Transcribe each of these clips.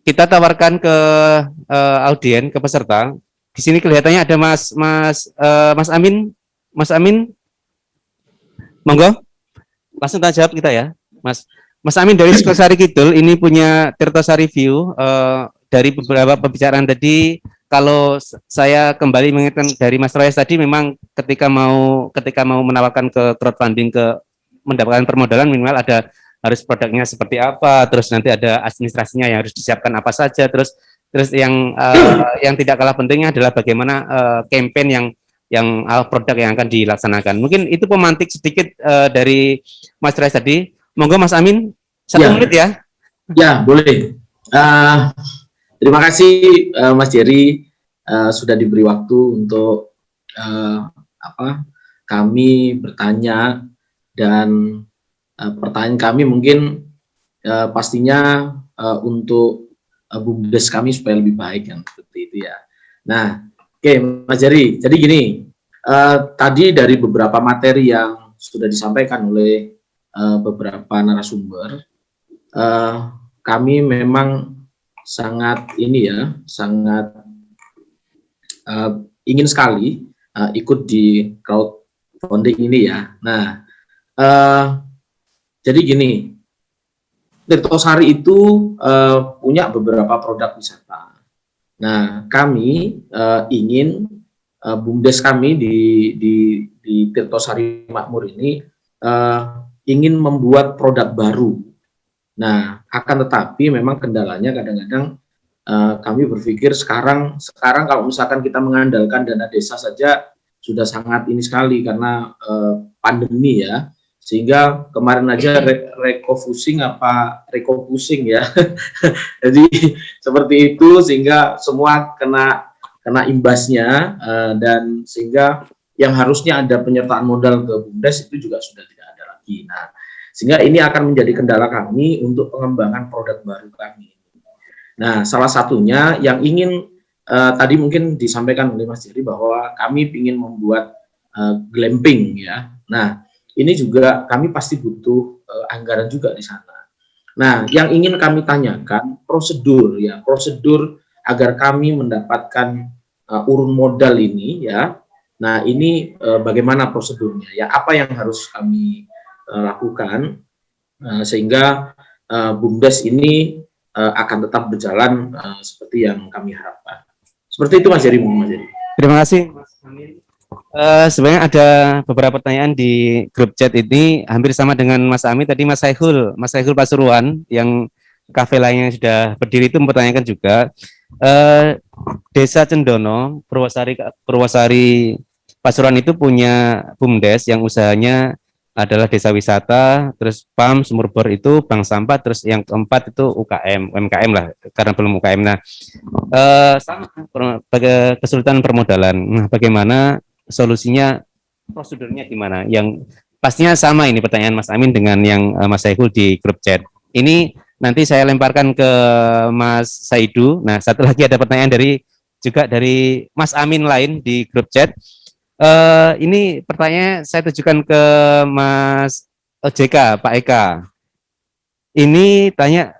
kita tawarkan ke audien, ke peserta. Di sini kelihatannya ada Mas Amin. Mas Amin, monggo. Langsung tanya jawab kita ya, Mas Amin dari Sukosari Kidul. Ini punya Tirtosari View. Dari beberapa pembicaraan tadi, kalau saya kembali mengingatkan dari Mas Royes tadi, memang ketika mau menawarkan ke crowdfunding, ke mendapatkan permodalan, minimal ada harus produknya seperti apa, terus nanti ada administrasinya yang harus disiapkan apa saja, terus yang tidak kalah pentingnya adalah bagaimana campaign yang produk yang akan dilaksanakan. Mungkin itu pemantik sedikit dari Mas Rais tadi. Monggo Mas Amin, 1 menit ya. Ya, boleh. Terima kasih Mas Jerry sudah diberi waktu untuk kami bertanya, dan pertanyaan kami mungkin pastinya untuk BUMDes kami supaya lebih baik, yang seperti itu ya. Nah, oke, Mas Jerry, jadi gini, tadi dari beberapa materi yang sudah disampaikan oleh beberapa narasumber, kami memang sangat ingin sekali ikut di crowdfunding ini ya. Nah, jadi gini, Tirtosari itu punya beberapa produk wisata. Nah, kami ingin BUMDes kami di Tirtosari Makmur ini ingin membuat produk baru. Nah, akan tetapi memang kendalanya kadang-kadang kami berpikir sekarang kalau misalkan kita mengandalkan dana desa saja sudah sangat ini sekali karena pandemi ya. Sehingga kemarin aja rekofusing ya. Jadi seperti itu, sehingga semua kena imbasnya, dan sehingga yang harusnya ada penyertaan modal ke BUMDes itu juga sudah tidak ada lagi. Nah, sehingga ini akan menjadi kendala kami untuk pengembangan produk baru kami. Nah, salah satunya yang ingin tadi mungkin disampaikan oleh Mas Jerry bahwa kami ingin membuat glamping ya. Nah, ini juga kami pasti butuh anggaran juga di sana. Nah, yang ingin kami tanyakan prosedur agar kami mendapatkan urun modal ini ya. Nah, ini bagaimana prosedurnya ya? Apa yang harus kami lakukan sehingga BUMDes ini akan tetap berjalan seperti yang kami harapkan. Seperti itu Mas Jerry. Terima kasih Mas Amin. Sebenarnya ada beberapa pertanyaan di grup chat ini hampir sama dengan Mas Amin tadi. Mas Saihul Pasuruan yang kafe lainnya sudah berdiri itu mempertanyakan juga, Desa Cendono Purwosari Pasuruan itu punya BUMDes yang usahanya adalah desa wisata, terus PAM, sumur bor itu, bank sampah, terus yang keempat itu UMKM lah, karena belum UKM. Nah, sama kesulitan permodalan. Nah, bagaimana solusinya, prosedurnya gimana? Yang pastinya sama ini pertanyaan Mas Amin dengan yang Mas Saiful di grup chat. Ini nanti saya lemparkan ke Mas Saidu. Nah, satu lagi ada pertanyaan juga dari Mas Amin lain di grup chat. Ini pertanyaan saya tujukan ke Mas OJK, Pak Eka. Ini tanya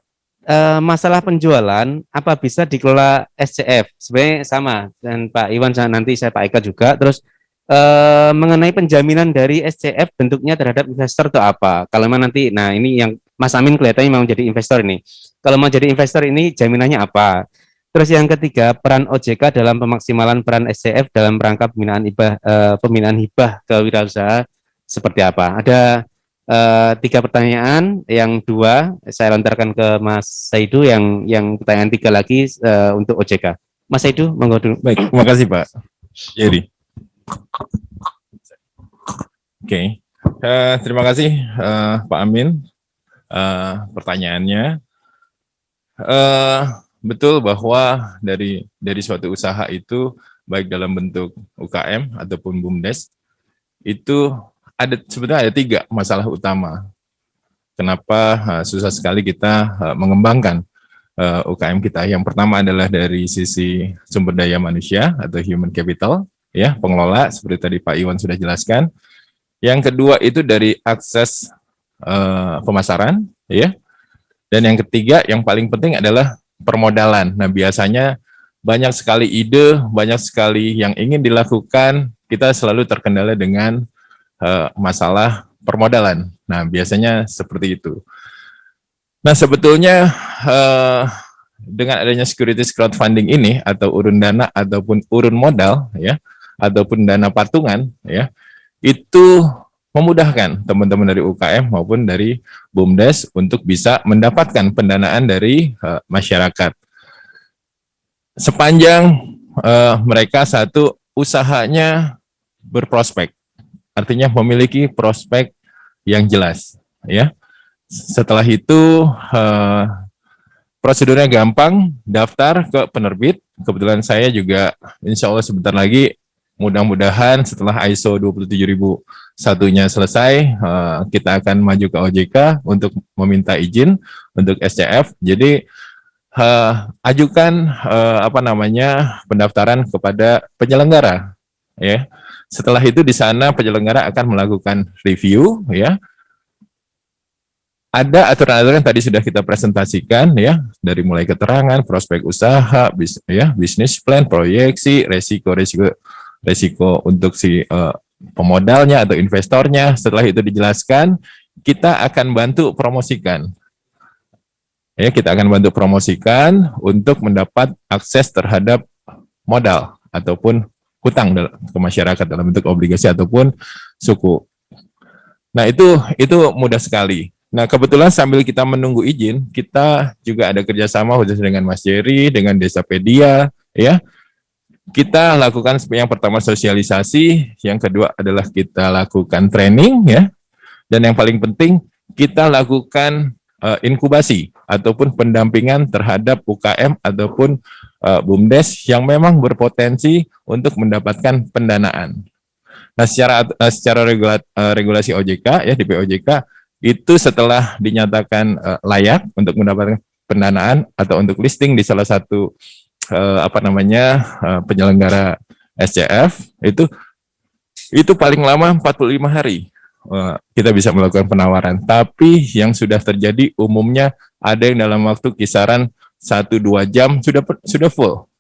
masalah penjualan apa bisa dikelola SCF? Sebenarnya sama dan Pak Iwan, nanti saya Pak Eka juga. Terus mengenai penjaminan dari SCF bentuknya terhadap investor itu apa? Kalau memang nanti, nah ini yang Mas Amin kelihatannya mau jadi investor ini. Kalau mau jadi investor ini jaminannya apa? Terus yang ketiga, peran OJK dalam pemaksimalan peran SCF dalam rangka pembinaan hibah kewirausahaan seperti apa? Ada 3 pertanyaan, yang 2 saya lontarkan ke Mas Saidu, yang pertanyaan 3 lagi untuk OJK. Mas Saidu, monggo dulu. Baik, terima kasih Pak Jerry. Oke, terima kasih Pak Amin pertanyaannya. Betul bahwa dari suatu usaha itu baik dalam bentuk UKM ataupun BUMDes itu sebenarnya ada 3 masalah utama. Kenapa susah sekali kita mengembangkan UKM kita? Yang pertama adalah dari sisi sumber daya manusia atau human capital, ya, pengelola seperti tadi Pak Iwan sudah jelaskan. Yang kedua itu dari akses pemasaran, ya. Dan yang ketiga yang paling penting adalah permodalan. Nah, biasanya banyak sekali ide, banyak sekali yang ingin dilakukan, kita selalu terkendala dengan masalah permodalan. Nah, biasanya seperti itu. Nah, sebetulnya dengan adanya securities crowdfunding ini atau urun dana ataupun urun modal ya, ataupun dana patungan ya, itu memudahkan teman-teman dari UKM maupun dari BUMDes untuk bisa mendapatkan pendanaan dari masyarakat. Sepanjang mereka satu usahanya berprospek, artinya memiliki prospek yang jelas ya. Setelah itu prosedurnya gampang, daftar ke penerbit. Kebetulan saya juga insya Allah sebentar lagi, mudah-mudahan setelah ISO 27001-nya selesai, kita akan maju ke OJK untuk meminta izin untuk SCF. Jadi ajukan pendaftaran kepada penyelenggara ya. Setelah itu di sana penyelenggara akan melakukan review ya. Ada aturan-aturan yang tadi sudah kita presentasikan ya, dari mulai keterangan, prospek usaha, bisnis plan, proyeksi, resiko untuk si pemodalnya atau investornya. Setelah itu dijelaskan, kita akan bantu promosikan. Ya, kita akan bantu promosikan untuk mendapat akses terhadap modal ataupun hutang ke masyarakat dalam bentuk obligasi ataupun suku. Nah, itu mudah sekali. Nah, kebetulan sambil kita menunggu izin, kita juga ada kerjasama khusus dengan Mas Jerry, dengan Desapedia, ya. Kita lakukan yang pertama sosialisasi, yang kedua adalah kita lakukan training, ya. Dan yang paling penting, kita lakukan inkubasi ataupun pendampingan terhadap UKM ataupun BUMDes yang memang berpotensi untuk mendapatkan pendanaan. Nah, secara regulasi OJK, ya, di POJK, itu setelah dinyatakan layak untuk mendapatkan pendanaan atau untuk listing di salah satu penyelenggara SCF, itu paling lama 45 hari kita bisa melakukan penawaran. Tapi yang sudah terjadi umumnya ada yang dalam waktu kisaran 1-2 jam sudah full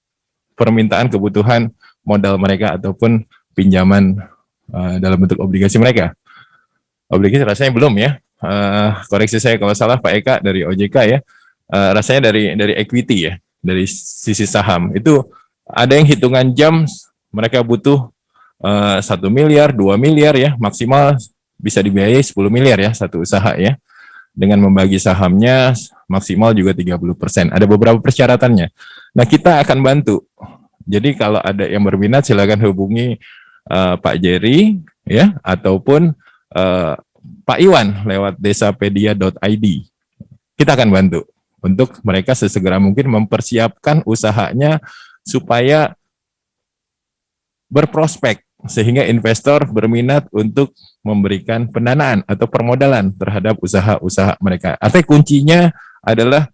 permintaan kebutuhan modal mereka ataupun pinjaman dalam bentuk obligasi mereka. Obligasi rasanya belum ya. Koreksi saya kalau salah Pak Eka dari OJK ya, rasanya dari equity ya, dari sisi saham itu ada yang hitungan jam mereka butuh 1 miliar, 2 miliar ya, maksimal bisa dibiayai 10 miliar ya satu usaha ya, dengan membagi sahamnya maksimal juga 30%. Ada beberapa persyaratannya. Nah, kita akan bantu. Jadi kalau ada yang berminat silakan hubungi Pak Jerry ya, ataupun Pak Iwan lewat desapedia.id. Kita akan bantu untuk mereka sesegera mungkin mempersiapkan usahanya supaya berprospek sehingga investor berminat untuk memberikan pendanaan atau permodalan terhadap usaha-usaha mereka. Artinya kuncinya adalah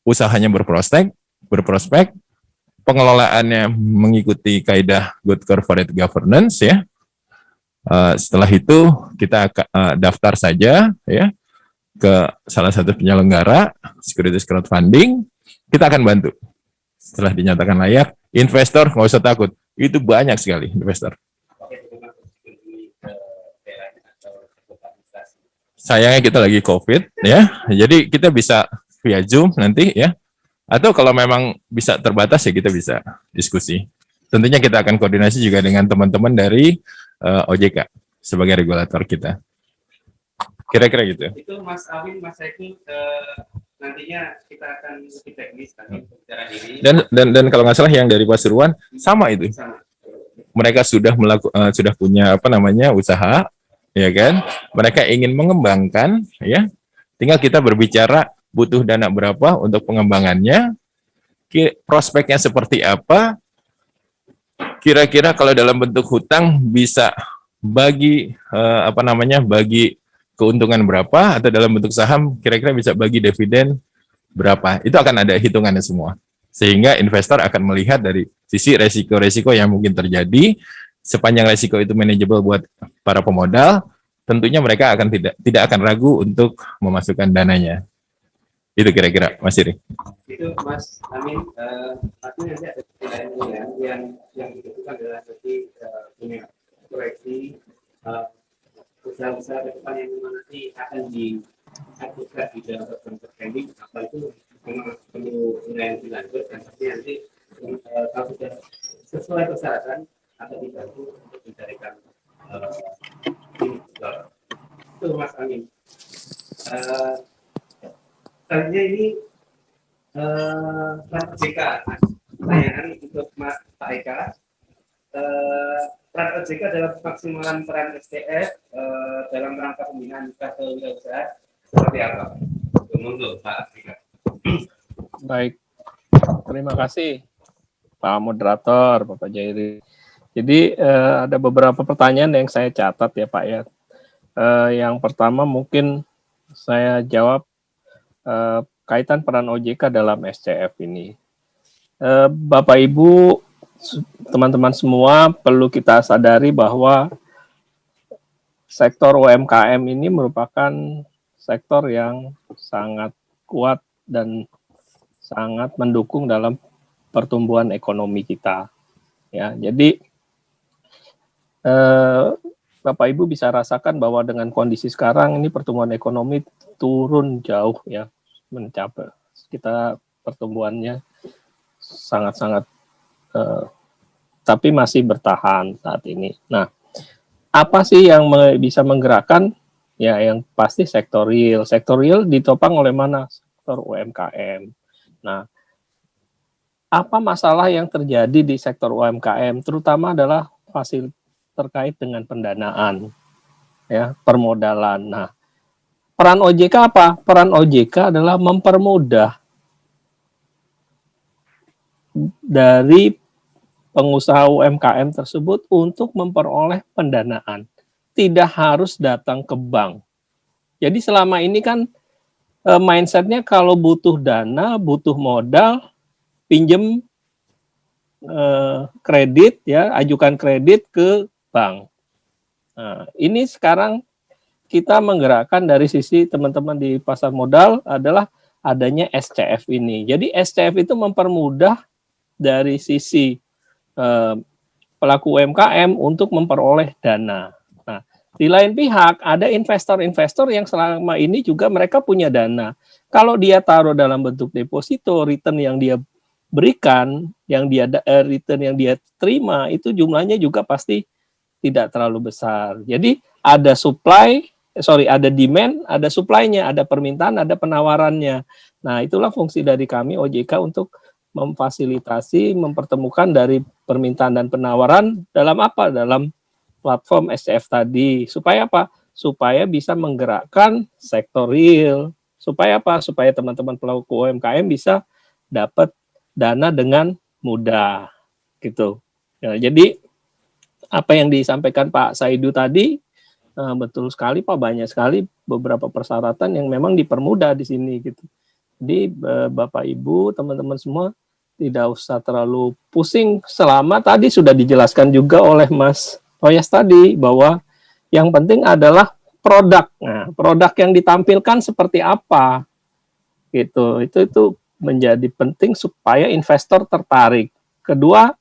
usahanya berprospek, pengelolaannya mengikuti kaidah good corporate governance ya. Setelah itu kita daftar saja ya ke salah satu penyelenggara securities crowdfunding, kita akan bantu. Setelah dinyatakan layak, investor nggak usah takut, itu banyak sekali investor. Sayangnya kita lagi COVID ya, jadi kita bisa via Zoom nanti ya, atau kalau memang bisa terbatas ya kita bisa diskusi. Tentunya kita akan koordinasi juga dengan teman-teman dari OJK sebagai regulator kita. Kira-kira gitu. Itu Mas Alvin, Mas Eki, nantinya kita akan lebih teknis tadi bicara diri. Dan kalau nggak salah yang dari Pasuruan sama itu. Mereka sudah sudah punya usaha, ya kan? Mereka ingin mengembangkan, ya. Tinggal kita berbicara butuh dana berapa untuk pengembangannya, prospeknya seperti apa. Kira-kira kalau dalam bentuk hutang bisa bagi bagi keuntungan berapa, atau dalam bentuk saham kira-kira bisa bagi dividen berapa. Itu akan ada hitungannya semua. Sehingga investor akan melihat dari sisi resiko-resiko yang mungkin terjadi. Sepanjang resiko itu manageable buat para pemodal, tentunya mereka akan tidak akan ragu untuk memasukkan dananya. Itu kira-kira Mas Iri. Itu Mas Amin, tapi nanti ada penilaian yang dibutuhkan adalah jadi punya proyeksi usaha-usaha ke depan yang nanti akan diajukan di dalam program training, apa itu memang perlu penilaian lebih lanjut, dan pasti nanti kalau sudah sesuai persyaratan akan dibantu untuk mencarikan investor. Itu Mas Amin. Selanjutnya ini Pak JK, pertanyaan untuk Pak Eka. Peran OJK dalam pemaksimalan peran STF dalam rangka pembinaan kewirausahaan seperti apa? Monggo Pak Eka. Baik, terima kasih Pak Moderator, Bapak Jairi. Jadi ada beberapa pertanyaan yang saya catat ya Pak ya. Yang pertama mungkin saya jawab kaitan peran OJK dalam SCF ini. Bapak Ibu, teman-teman semua, perlu kita sadari bahwa sektor UMKM ini merupakan sektor yang sangat kuat dan sangat mendukung dalam pertumbuhan ekonomi kita. Ya, jadi Bapak Ibu bisa rasakan bahwa dengan kondisi sekarang ini pertumbuhan ekonomi turun jauh ya, mencapai kita pertumbuhannya sangat-sangat tapi masih bertahan saat ini. Nah, apa sih yang bisa menggerakkan? Ya, yang pasti sektor real. Sektor real ditopang oleh mana? Sektor UMKM. Nah, apa masalah yang terjadi di sektor UMKM? Terutama adalah terkait dengan pendanaan, ya, permodalan. Nah, peran OJK apa? Peran OJK adalah mempermudah dari pengusaha UMKM tersebut untuk memperoleh pendanaan. Tidak harus datang ke bank. Jadi selama ini kan mindsetnya kalau butuh dana, butuh modal, pinjem kredit, ya, ajukan kredit ke bank. Nah, ini sekarang kita menggerakkan dari sisi teman-teman di pasar modal adalah adanya SCF ini. Jadi SCF itu mempermudah dari sisi pelaku UMKM untuk memperoleh dana. Nah, di lain pihak ada investor-investor yang selama ini juga mereka punya dana. Kalau dia taruh dalam bentuk deposito, return yang dia berikan, return yang dia terima itu jumlahnya juga pasti tidak terlalu besar. Jadi ada ada demand, ada supply-nya, ada permintaan, ada penawarannya. Nah, itulah fungsi dari kami OJK untuk memfasilitasi, mempertemukan dari permintaan dan penawaran dalam apa? Dalam platform SCF tadi. Supaya apa? Supaya bisa menggerakkan sektor real. Supaya apa? Supaya teman-teman pelaku UMKM bisa dapat dana dengan mudah. Gitu. Ya, jadi apa yang disampaikan Pak Saidu tadi betul sekali Pak, banyak sekali beberapa persyaratan yang memang dipermudah di sini gitu. Jadi Bapak Ibu, teman-teman semua tidak usah terlalu pusing, selama tadi sudah dijelaskan juga oleh Mas Royas tadi bahwa yang penting adalah produk. Nah, produk yang ditampilkan seperti apa gitu. Itu menjadi penting supaya investor tertarik. Kedua,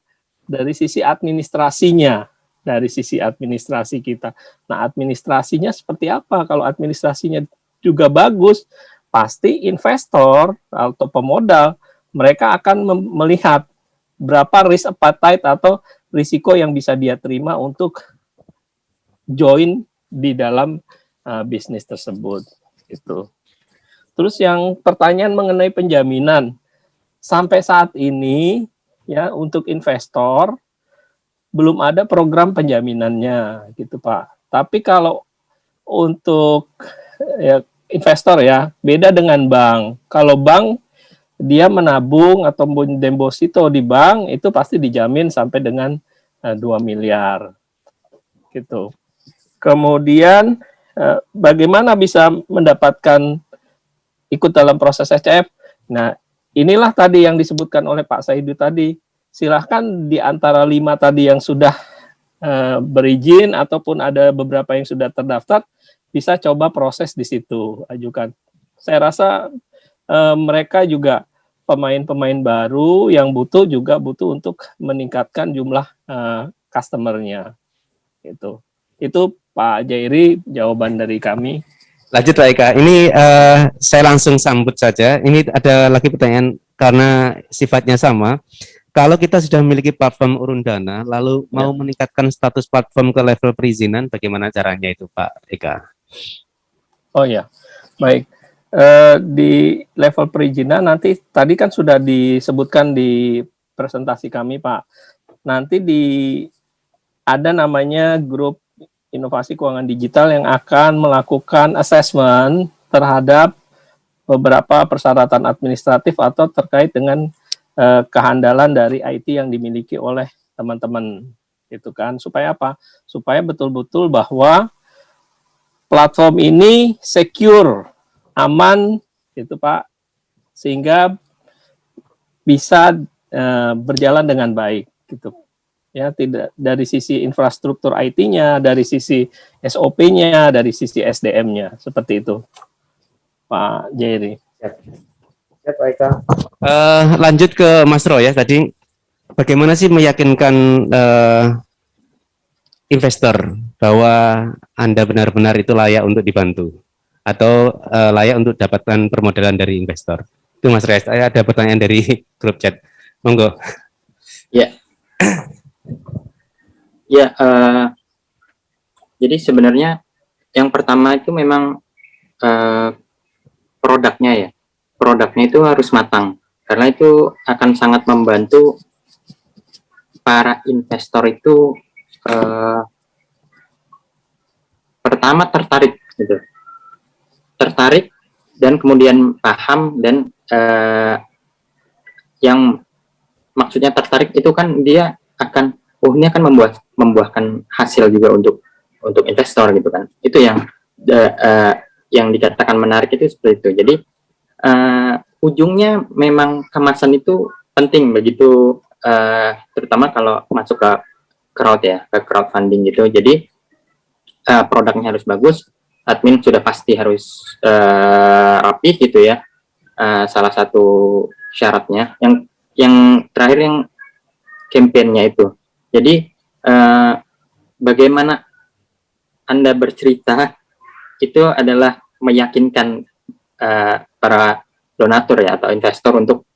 dari sisi administrasinya. Dari sisi administrasi kita. Nah, administrasinya seperti apa? Kalau administrasinya juga bagus, pasti investor atau pemodal, mereka akan melihat berapa risk appetite atau risiko yang bisa dia terima untuk join di dalam bisnis tersebut. Gitu. Terus yang pertanyaan mengenai penjaminan. Sampai saat ini, ya, untuk investor, belum ada program penjaminannya gitu Pak. Tapi kalau untuk ya, investor ya beda dengan bank. Kalau bank dia menabung atau deposito di bank itu pasti dijamin sampai dengan 2 miliar gitu. Kemudian bagaimana bisa mendapatkan ikut dalam proses SCF? Nah, inilah tadi yang disebutkan oleh Pak Saidu tadi. Silahkan di antara 5 tadi yang sudah berizin ataupun ada beberapa yang sudah terdaftar, bisa coba proses di situ, ajukan. Saya rasa mereka juga pemain-pemain baru yang butuh untuk meningkatkan jumlah customer-nya. Itu Pak Jairi jawaban dari kami. Lanjut Pak Eka, ini saya langsung sambut saja. Ini ada lagi pertanyaan karena sifatnya sama. Kalau kita sudah memiliki platform urun dana, lalu mau meningkatkan status platform ke level perizinan, bagaimana caranya itu Pak Eka? Oh ya, baik. Di level perizinan nanti tadi kan sudah disebutkan di presentasi kami Pak. Nanti ada namanya grup inovasi keuangan digital yang akan melakukan assessment terhadap beberapa persyaratan administratif atau terkait dengan kehandalan dari IT yang dimiliki oleh teman-teman, itu kan, supaya apa? Supaya betul-betul bahwa platform ini secure, aman, itu Pak, sehingga bisa berjalan dengan baik, gitu. Ya, tidak dari sisi infrastruktur IT-nya, dari sisi SOP-nya, dari sisi SDM-nya, seperti itu, Pak Jerry. Ya, Pak Eka. Lanjut ke Mas Roy ya, tadi bagaimana sih meyakinkan investor bahwa Anda benar-benar itu layak untuk dibantu atau layak untuk dapatkan permodalan dari investor? Itu Mas Roy, saya ada pertanyaan dari grup chat. Monggo. Ya. Ya, jadi sebenarnya yang pertama itu memang produknya ya. Produknya itu harus matang, karena itu akan sangat membantu para investor itu pertama tertarik gitu. Tertarik dan kemudian paham dan yang maksudnya tertarik itu kan dia akan ini akan membuahkan hasil juga untuk investor gitu kan. Itu yang dikatakan menarik itu seperti itu. Jadi ujungnya memang kemasan itu penting begitu, terutama kalau masuk ke crowd ya, ke crowdfunding gitu. Jadi produknya harus bagus, admin sudah pasti harus rapi gitu ya. Salah satu syaratnya. Yang terakhir yang campaign-nya itu. Jadi bagaimana Anda bercerita itu adalah meyakinkan para donatur ya atau investor untuk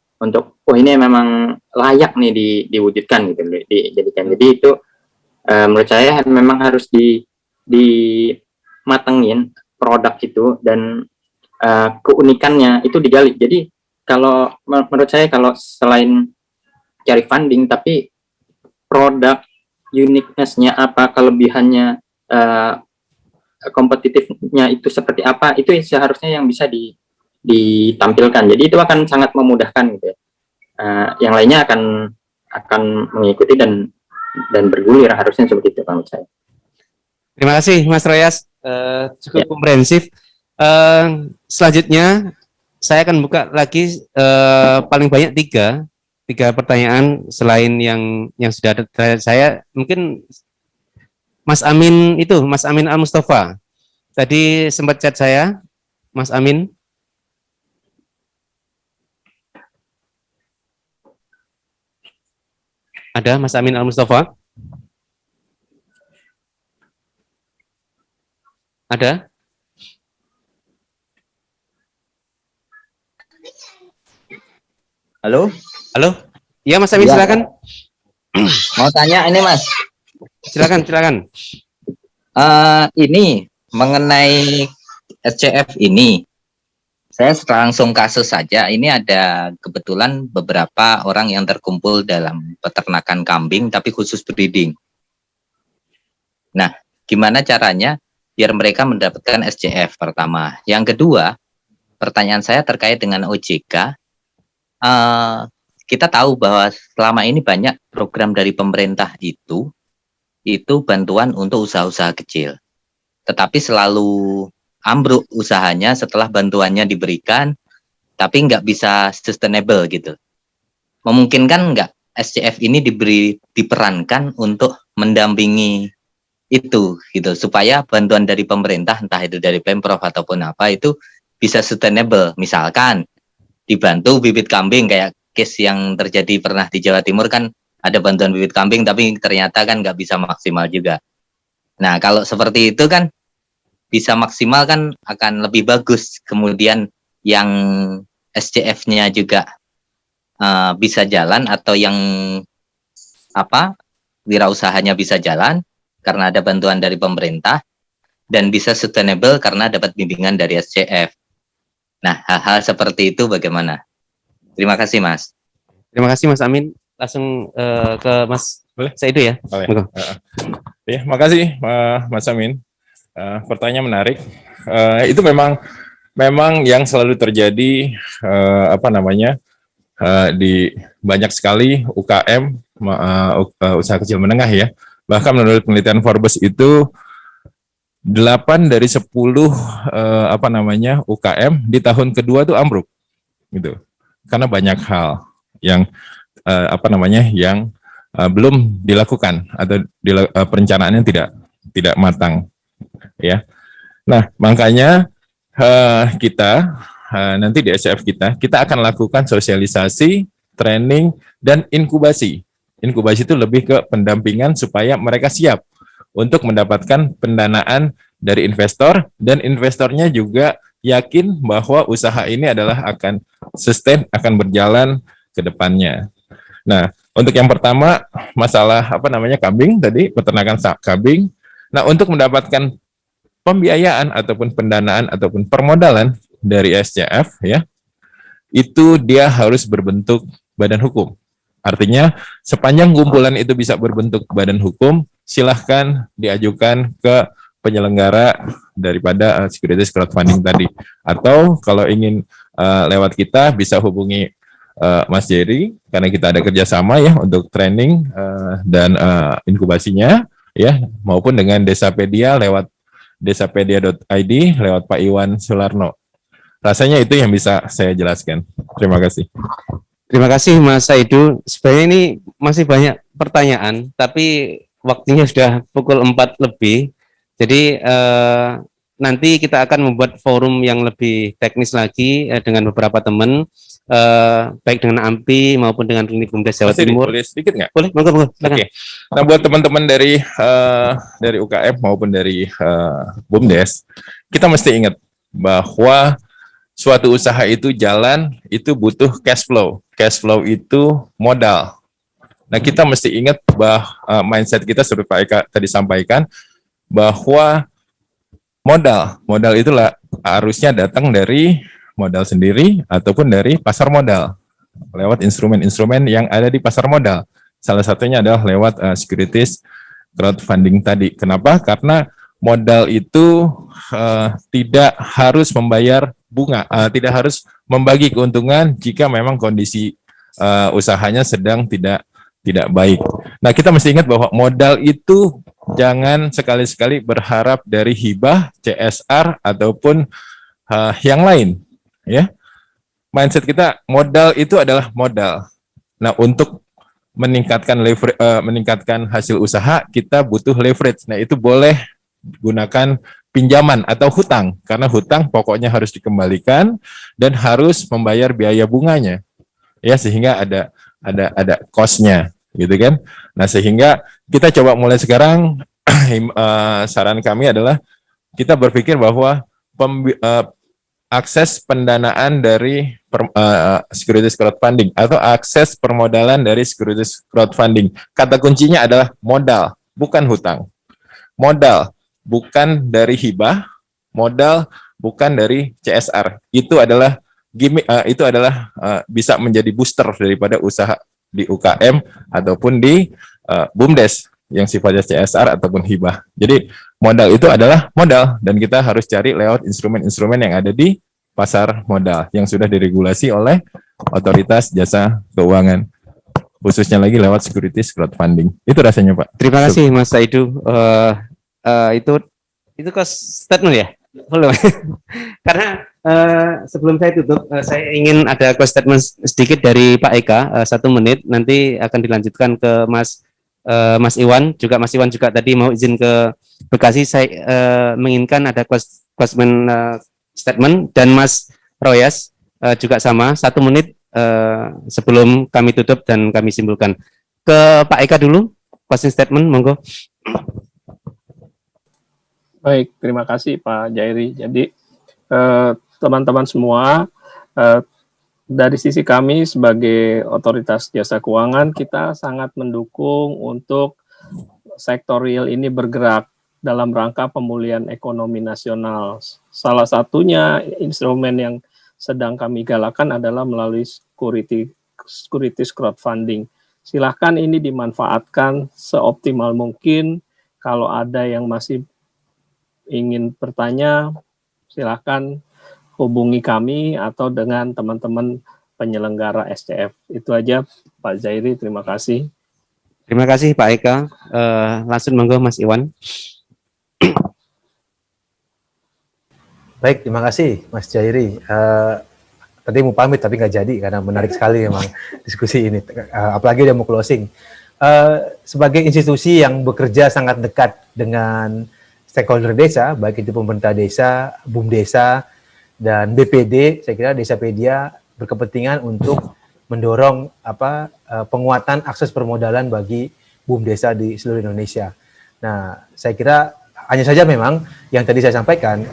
ini memang layak nih diwujudkan gitu, dijadikan. Jadi itu menurut saya memang harus dimatengin produk itu dan keunikannya itu digali. Jadi kalau menurut saya kalau selain cari funding tapi produk uniqueness-nya apa, kelebihannya, kompetitifnya itu seperti apa, itu seharusnya yang bisa ditampilkan. Jadi itu akan sangat memudahkan gitu ya. Yang lainnya akan mengikuti dan bergulir, harusnya seperti itu menurut saya. Terima kasih Mas Royas, cukup komprehensif. Selanjutnya saya akan buka lagi paling banyak tiga pertanyaan selain yang sudah ada. Saya mungkin Mas Amin Al-Mustafa tadi sempat chat saya, Mas Amin. Ada Mas Amin Al-Mustafa? Ada? Halo? Halo? Iya Mas Amin, Ya. silakan. Mau tanya ini Mas, Silakan. ini mengenai SCF ini, saya langsung kasus saja. Ini ada kebetulan beberapa orang yang terkumpul dalam peternakan kambing, tapi khusus breeding. Nah, gimana caranya biar mereka mendapatkan SCF pertama? Yang kedua, pertanyaan saya terkait dengan OJK. Kita tahu bahwa selama ini banyak program dari pemerintah itu bantuan untuk usaha-usaha kecil. Tetapi selalu ambruk usahanya setelah bantuannya diberikan, tapi nggak bisa sustainable gitu. Memungkinkan nggak SCF ini diperankan untuk mendampingi itu gitu, supaya bantuan dari pemerintah, entah itu dari Pemprov ataupun apa, itu bisa sustainable. Misalkan dibantu bibit kambing kayak case yang terjadi pernah di Jawa Timur kan, ada bantuan bibit kambing tapi ternyata kan nggak bisa maksimal juga. Nah kalau seperti itu kan bisa maksimal kan akan lebih bagus. Kemudian yang SCF-nya juga bisa jalan, atau yang wirausahanya bisa jalan karena ada bantuan dari pemerintah, dan bisa sustainable karena dapat bimbingan dari SCF. Nah, hal-hal seperti itu bagaimana? Terima kasih, Mas. Terima kasih Mas Amin. Langsung ke Mas Boleh? Saidu ya. Boleh. Monggo. Ya, makasih Mas Amin. Pertanyaan menarik. Itu memang yang selalu terjadi di banyak sekali UKM, usaha kecil menengah ya. Bahkan menurut penelitian Forbes itu 8 dari 10 UKM di tahun kedua tuh ambruk gitu. Karena banyak hal yang yang belum dilakukan atau perencanaannya tidak matang ya. Nah, makanya kita nanti di SCF kita akan lakukan sosialisasi, training, dan inkubasi. Inkubasi itu lebih ke pendampingan supaya mereka siap untuk mendapatkan pendanaan dari investor, dan investornya juga yakin bahwa usaha ini adalah akan sustain, akan berjalan ke depannya. Nah, untuk yang pertama, masalah kambing tadi, peternakan kambing. Nah, untuk mendapatkan pembiayaan ataupun pendanaan ataupun permodalan dari SCF ya, itu dia harus berbentuk badan hukum. Artinya sepanjang kumpulan itu bisa berbentuk badan hukum, silahkan diajukan ke penyelenggara daripada securities crowdfunding tadi. Atau kalau ingin lewat kita bisa hubungi Mas Jerry, karena kita ada kerjasama ya untuk training dan inkubasinya ya, maupun dengan Desapedia lewat desapedia.id lewat Pak Iwan Sularno. Rasanya itu yang bisa saya jelaskan. Terima kasih. Terima kasih Mas Saidu. Sebenarnya ini masih banyak pertanyaan, tapi waktunya sudah pukul 4 lebih. Jadi nanti kita akan membuat forum yang lebih teknis lagi dengan beberapa teman, baik dengan AMPI maupun dengan Klinik Bumdes Jawa Timur. Boleh sedikit nggak? Boleh, monggo. Oke. Nah, buat teman-teman dari UKM maupun dari Bumdes, kita mesti ingat bahwa suatu usaha itu jalan, itu butuh cash flow. Cash flow itu modal. Nah, kita mesti ingat bahwa mindset kita seperti Pak Eka tadi sampaikan, bahwa modal itulah harusnya datang dari modal sendiri ataupun dari pasar modal, lewat instrumen-instrumen yang ada di pasar modal. Salah satunya adalah lewat securities crowdfunding tadi. Kenapa? Karena modal itu tidak harus membayar bunga, tidak harus membagi keuntungan jika memang kondisi usahanya sedang tidak baik. Nah, kita mesti ingat bahwa modal itu jangan sekali-sekali berharap dari hibah, CSR ataupun yang lain, ya. Mindset kita modal itu adalah modal. Nah, untuk meningkatkan hasil usaha, kita butuh leverage. Nah, itu boleh gunakan pinjaman atau hutang, karena hutang pokoknya harus dikembalikan dan harus membayar biaya bunganya, ya, sehingga ada cost-nya, gitu kan. Nah, sehingga kita coba mulai sekarang. Saran kami adalah kita berpikir bahwa akses pendanaan dari securities crowdfunding atau akses permodalan dari securities crowdfunding, kata kuncinya adalah modal, bukan hutang. Modal bukan dari hibah, modal bukan dari CSR. Itu adalah gimmick, bisa menjadi booster daripada usaha di UKM ataupun di Bumdes yang sifatnya CSR ataupun hibah. Jadi modal itu adalah modal, dan kita harus cari lewat instrumen-instrumen yang ada di pasar modal yang sudah diregulasi oleh Otoritas Jasa Keuangan, khususnya lagi lewat securities crowdfunding. Itu rasanya, Pak. Terima kasih Mas Saidu. Itu cost statement ya? Belum. Karena sebelum saya tutup, saya ingin ada close statement sedikit dari Pak Eka, 1 menit, nanti akan dilanjutkan ke Mas Iwan, juga Mas Iwan juga tadi mau izin ke Bekasi. Saya menginginkan ada close statement dan Mas Royas juga sama 1 menit sebelum kami tutup dan kami simpulkan. Ke Pak Eka dulu, closing statement, monggo. Baik, terima kasih Pak Jairi. Jadi teman-teman semua, dari sisi kami sebagai otoritas jasa keuangan, kita sangat mendukung untuk sektor real ini bergerak dalam rangka pemulihan ekonomi nasional. Salah satunya instrumen yang sedang kami galakan adalah melalui securities crowdfunding. Silahkan ini dimanfaatkan seoptimal mungkin. Kalau ada yang masih ingin bertanya, silahkan hubungi kami atau dengan teman-teman penyelenggara SCF. Itu aja Pak Jairi, terima kasih. Terima kasih Pak Eka. Langsung monggo Mas Iwan. Baik, terima kasih Mas Jairi. Tadi mau pamit tapi nggak jadi karena menarik sekali memang diskusi ini. Apalagi udah mau closing. Sebagai institusi yang bekerja sangat dekat dengan stakeholder desa, baik itu pemerintah desa, BUMDesa, dan BPD, saya kira Desapedia berkepentingan untuk mendorong penguatan akses permodalan bagi BUMDesa di seluruh Indonesia. Nah, saya kira hanya saja memang yang tadi saya sampaikan,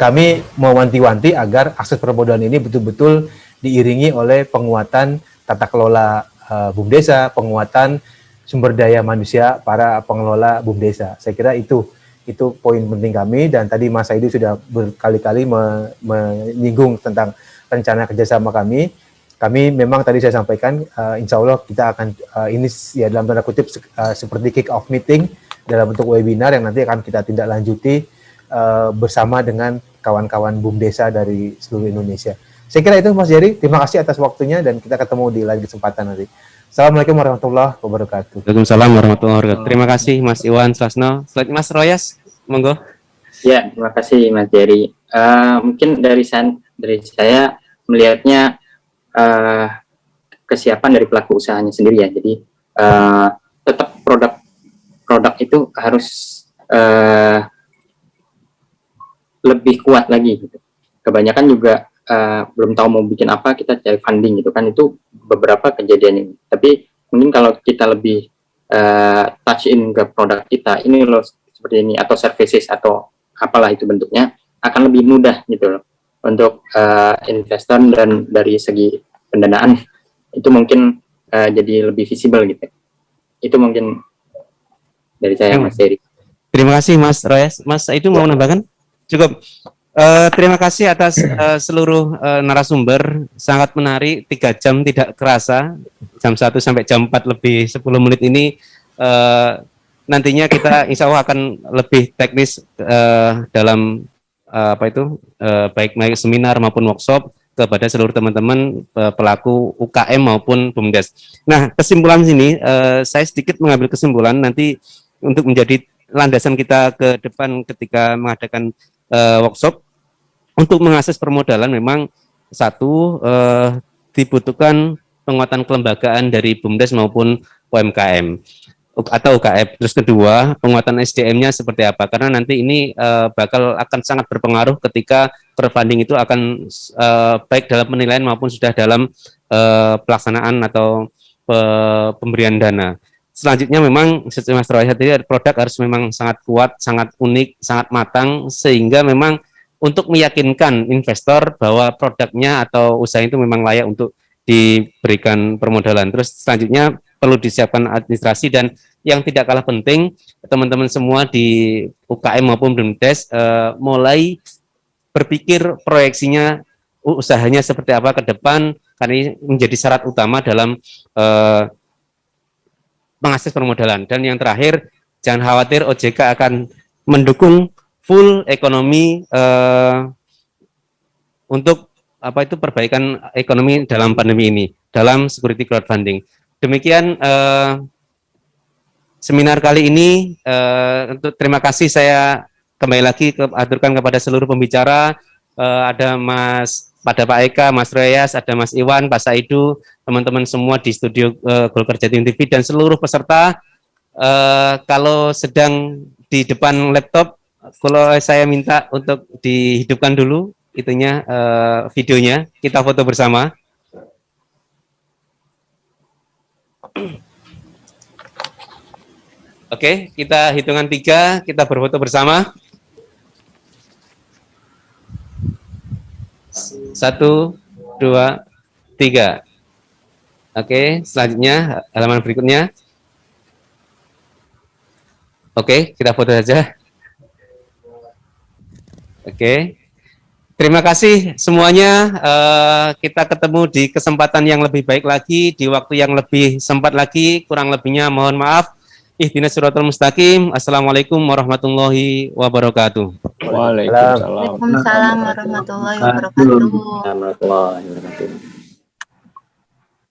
kami mewanti-wanti agar akses permodalan ini betul-betul diiringi oleh penguatan tata kelola BUMDesa, penguatan sumber daya manusia para pengelola BUMDesa. Saya kira itu poin penting kami, dan tadi Mas Saidu sudah berkali-kali menyinggung tentang rencana kerjasama kami. Kami memang tadi saya sampaikan, insya Allah kita akan ini ya dalam tanda kutip seperti kick off meeting dalam bentuk webinar yang nanti akan kita tindak lanjuti bersama dengan kawan-kawan BUMDesa dari seluruh Indonesia. Saya kira itu Mas Jerry, terima kasih atas waktunya dan kita ketemu di lain kesempatan nanti. Assalamualaikum warahmatullahi wabarakatuh. Waalaikumsalam warahmatullahi wabarakatuh. Terima kasih Mas Iwan Slasno. Selanjutnya Mas Royas, monggo. Ya, terima kasih Mas Jerry. Mungkin dari saya melihatnya kesiapan dari pelaku usahanya sendiri ya. Jadi tetap produk itu harus lebih kuat lagi gitu. Kebanyakan juga belum tahu mau bikin apa, kita cari funding gitu kan, itu beberapa kejadian ini. Tapi mungkin kalau kita lebih touch in ke produk kita, ini loh seperti ini, atau services atau apalah itu bentuknya, akan lebih mudah gitu loh untuk investor, dan dari segi pendanaan itu mungkin jadi lebih visible gitu. Itu mungkin dari saya Mas Eri. Terima kasih Mas Royas. Mas itu mau menambahkan? Cukup. Terima kasih atas seluruh narasumber, sangat menarik, 3 jam tidak kerasa, jam 1 sampai jam 4 lebih 10 menit ini. Nantinya kita insya Allah akan lebih teknis dalam baik seminar maupun workshop kepada seluruh teman-teman pelaku UKM maupun BUMDes. Nah, kesimpulan sini saya sedikit mengambil kesimpulan nanti untuk menjadi landasan kita ke depan ketika mengadakan workshop. Untuk mengakses permodalan memang dibutuhkan penguatan kelembagaan dari BUMDes maupun UMKM atau UKM. Terus kedua, penguatan SDM-nya seperti apa? Karena nanti ini akan sangat berpengaruh ketika crowdfunding itu akan baik dalam penilaian maupun sudah dalam pelaksanaan atau pemberian dana. Selanjutnya memang seperti Mas Roy tadi, produk harus memang sangat kuat, sangat unik, sangat matang, sehingga memang untuk meyakinkan investor bahwa produknya atau usaha itu memang layak untuk diberikan permodalan. Terus selanjutnya perlu disiapkan administrasi, dan yang tidak kalah penting, teman-teman semua di UKM maupun BUMDes mulai berpikir proyeksinya usahanya seperti apa ke depan, karena ini menjadi syarat utama dalam mengakses permodalan. Dan yang terakhir, jangan khawatir, OJK akan mendukung full ekonomi untuk perbaikan ekonomi dalam pandemi ini, dalam security crowdfunding. Demikian seminar kali ini. Untuk terima kasih saya kembali lagi aturkan kepada seluruh pembicara. Ada pada Pak Eka, Mas Reyas, ada Mas Iwan, Pak Saidu, teman-teman semua di studio Golkar Jatim TV, dan seluruh peserta. Kalau sedang di depan laptop, kalau saya minta untuk dihidupkan dulu itunya videonya. Kita foto bersama. Oke, kita hitungan 3, kita berfoto bersama. 1, 2, 3. Oke, selanjutnya halaman berikutnya. Oke, kita foto saja. Oke. Terima kasih semuanya. Kita ketemu di kesempatan yang lebih baik lagi, di waktu yang lebih sempat lagi. Kurang lebihnya mohon maaf. Ihdinas siratal mustaqim. Assalamualaikum warahmatullahi wabarakatuh. Waalaikumsalam. Waalaikumsalam warahmatullahi wabarakatuh. Warahmatullahi wabarakatuh.